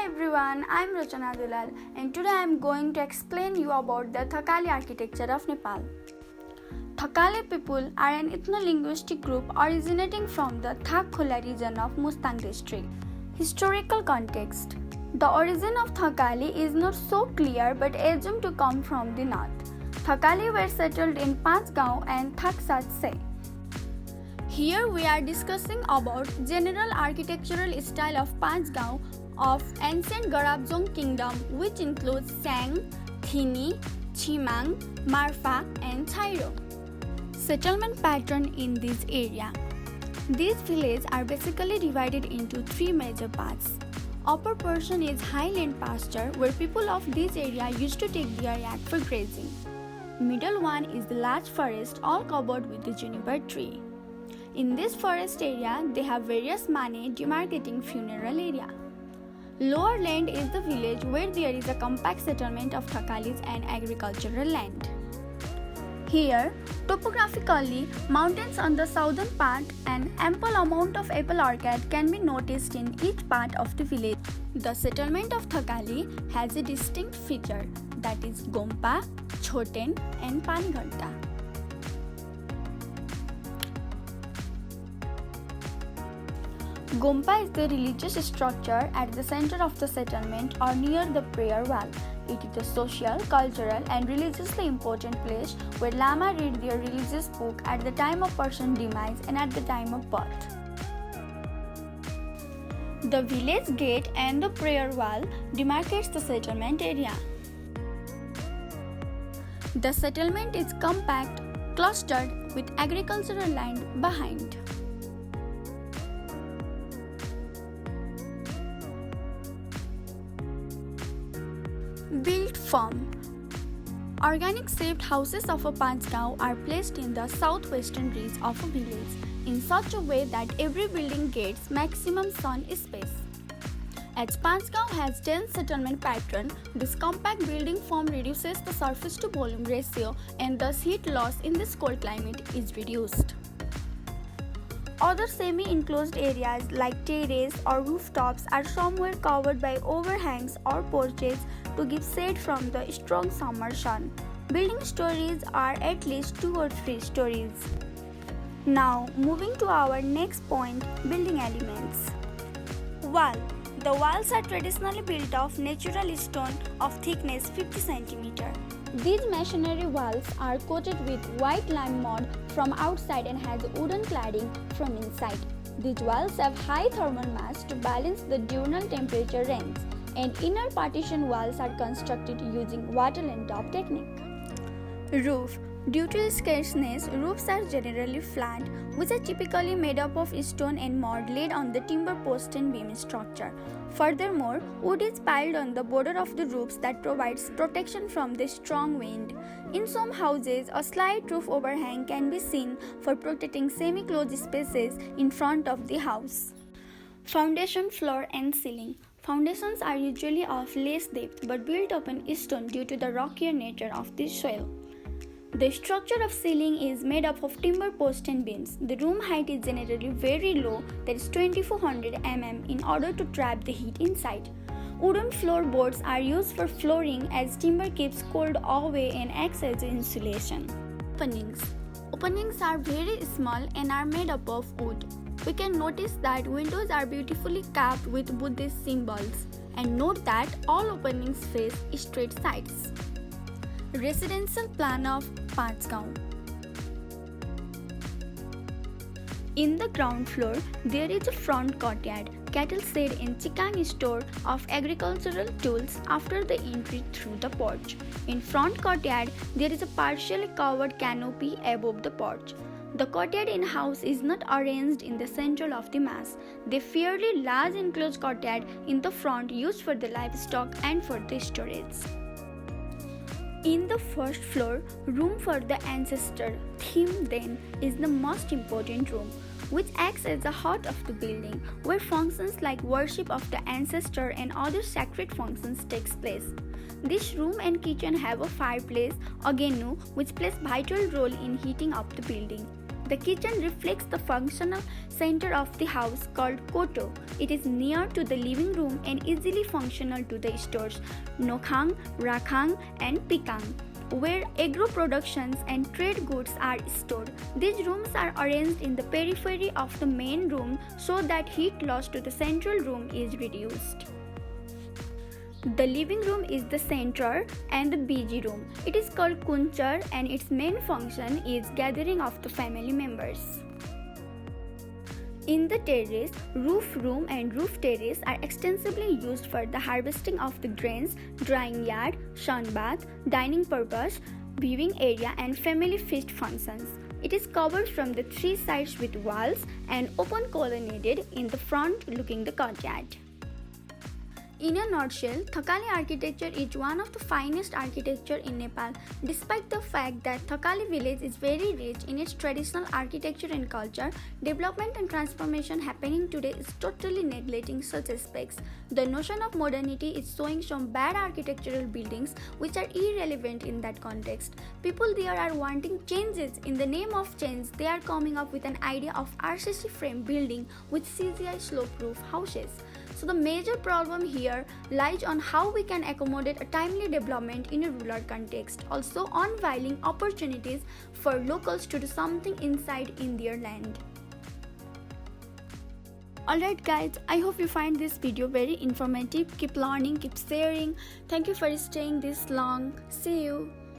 everyone, I'm Rachana Dulal and today I'm going to explain you about the Thakali architecture of Nepal. Thakale people are an ethno-linguistic group originating from the Thak Khola region of Mustang district. Historical context. The origin of Thakali is not so clear but assumed to come from the north. Thakali were settled in Panchgaon and Thaksatse. Here we are discussing about general architectural style of Panchgaon of ancient Garabzong kingdom, which includes Sang, Thini, Chimang, Marfa and Chairo. Settlement pattern in this area. These villages are basically divided into three major parts. Upper portion is highland pasture where people of this area used to take their yak for grazing. Middle one is the large forest all covered with the juniper tree. In this forest area, they have various mane demarcating funeral area. Lower land is the village where there is a compact settlement of Thakalis and agricultural land. Here, topographically, mountains on the southern part and ample amount of apple orchard can be noticed in each part of the village. The settlement of Thakali has a distinct feature, that is Gompa, Choten and Panighanta. Gompa is the religious structure at the center of the settlement or near the prayer wall. It is a social, cultural and religiously important place where Lama read their religious book at the time of person's demise and at the time of birth. The village gate and the prayer wall demarcates the settlement area. The settlement is compact, clustered with agricultural land behind. Built form. Organic shaped houses of a Panchgaon are placed in the southwestern ridge of a village in such a way that every building gets maximum sun space. As Panchgaon has dense settlement pattern, this compact building form reduces the surface to volume ratio and thus heat loss in this cold climate is reduced. Other semi-enclosed areas like terrace or rooftops are somewhere covered by overhangs or porches to give shade from the strong summer sun. Building stories are at least 2 or 3 stories. Now, moving to our next point, building elements. Wall. The walls are traditionally built of natural stone of thickness 50 cm. These masonry walls are coated with white lime mud from outside and has wooden cladding from inside. These walls have high thermal mass to balance the diurnal temperature range, and inner partition walls are constructed using wattle and daub technique. Roof. Due to scarceness, roofs are generally flat, which are typically made up of stone and mud laid on the timber post and beam structure. Furthermore, wood is piled on the border of the roofs that provides protection from the strong wind. In some houses, a slight roof overhang can be seen for protecting semi-closed spaces in front of the house. Foundation, floor and ceiling. Foundations are usually of less depth but built upon stone due to the rockier nature of the soil. The structure of ceiling is made up of timber posts and beams. The room height is generally very low, that is 2400 mm, in order to trap the heat inside. Wooden floorboards are used for flooring as timber keeps cold away and acts as insulation. Openings. Openings are very small and are made up of wood. We can notice that windows are beautifully carved with Buddhist symbols, and note that all openings face straight sides. Residential plan of Panchgaon. In the ground floor, there is a front courtyard, cattle shed and chicken store of agricultural tools after the entry through the porch. In front courtyard, there is a partially covered canopy above the porch. The courtyard in house is not arranged in the center of the mass. The fairly large enclosed courtyard in the front used for the livestock and for the storage. In the first floor, room for the ancestor theme then is the most important room, which acts as the heart of the building, where functions like worship of the ancestor and other sacred functions takes place. This room and kitchen have a fireplace, agenu, which plays vital role in heating up the building. The kitchen reflects the functional center of the house called koto. It is near to the living room and easily functional to the stores Nokhang, Rakhang, and Pikang, where agro productions and trade goods are stored. These rooms are arranged in the periphery of the main room so that heat loss to the central room is reduced. The living room is the center and the busy room. It is called kunchar and its main function is gathering of the family members. In the terrace, roof room and roof terrace are extensively used for the harvesting of the grains, drying yard, sun bath, dining purpose, viewing area and family feast functions. It is covered from the three sides with walls and open colonnaded in the front looking the courtyard. In a nutshell, Thakali architecture is one of the finest architecture in Nepal. Despite the fact that Thakali village is very rich in its traditional architecture and culture, development and transformation happening today is totally neglecting such aspects. The notion of modernity is showing some bad architectural buildings which are irrelevant in that context. People there are wanting changes. In the name of change, they are coming up with an idea of RCC frame building with CGI slope roof houses. So the major problem here lies on how we can accommodate a timely development in a rural context, also unveiling opportunities for locals to do something inside in their land. Alright guys, I hope you find this video very informative. Keep learning, keep sharing. Thank you for staying this long. See you.